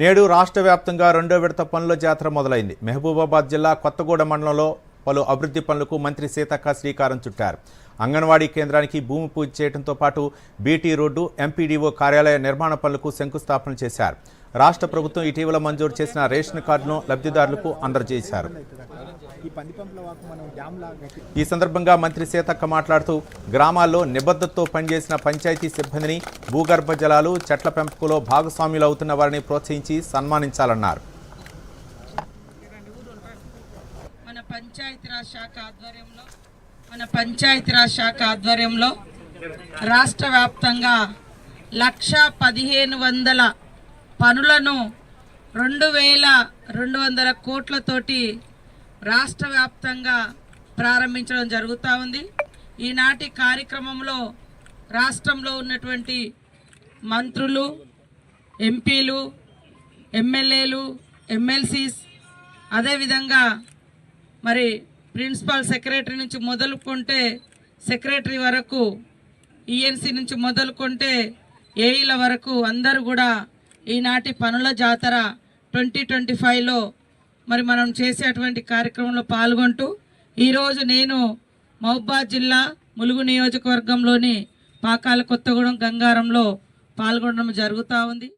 నేడు రాష్ట్ర వ్యాప్తంగా రెండో విడత పనుల జాతర మొదలైంది. మహబూబాబాద్ జిల్లా కొత్తగూడ మండలంలో పలు అభివృద్ధి పనులకు మంత్రి సీతక్క శ్రీకారం చుట్టారు. అంగన్వాడీ కేంద్రానికి భూమి పూజ చేయడంతో పాటు బీటీ రోడ్డు, ఎంపీడీఓ కార్యాలయ నిర్మాణ పనులకు శంకుస్థాపన చేశారు. రాష్ట్ర ప్రభుత్వం ఇటీవల మంజూరు చేసిన రేషన్ కార్డును లబ్ధిదారులకు అందజేశారు. ఈ సందర్భంగా మంత్రి సీతక్క మాట్లాడుతూ గ్రామాల్లో నిబద్ధతతో పనిచేసిన పంచాయతీ సిబ్బందిని, భూగర్భ జలాలు, చెట్ల పెంపకంలో భాగస్వాములు అవుతున్న వారిని ప్రోత్సహించి సన్మానించాలన్నారు. మన పంచాయతీరాజ్ శాఖ ఆధ్వర్యంలో రాష్ట్ర వ్యాప్తంగా 1,1500 పనులను 2,200 కోట్లతోటి రాష్ట్ర వ్యాప్తంగా ప్రారంభించడం జరుగుతూ ఉంది. ఈనాటి కార్యక్రమంలో రాష్ట్రంలో ఉన్నటువంటి మంత్రులు, ఎంపీలు, ఎమ్మెల్యేలు, ఎమ్మెల్సీస్, అదేవిధంగా మరి ప్రిన్సిపల్ సెక్రటరీ నుంచి మొదలుకుంటే సెక్రటరీ వరకు, ఈఎన్సీ నుంచి మొదలుకుంటే ఏఈల వరకు అందరూ కూడా ఈనాటి పనుల జాతర 2025లో మరి మనం చేసేటువంటి కార్యక్రమంలో పాల్గొంటూ ఈరోజు నేను మహబూబాబాద్ జిల్లా ములుగు నియోజకవర్గంలోని పాకాల కొత్తగూడెం గంగారంలో పాల్గొనడం జరుగుతూ ఉంది.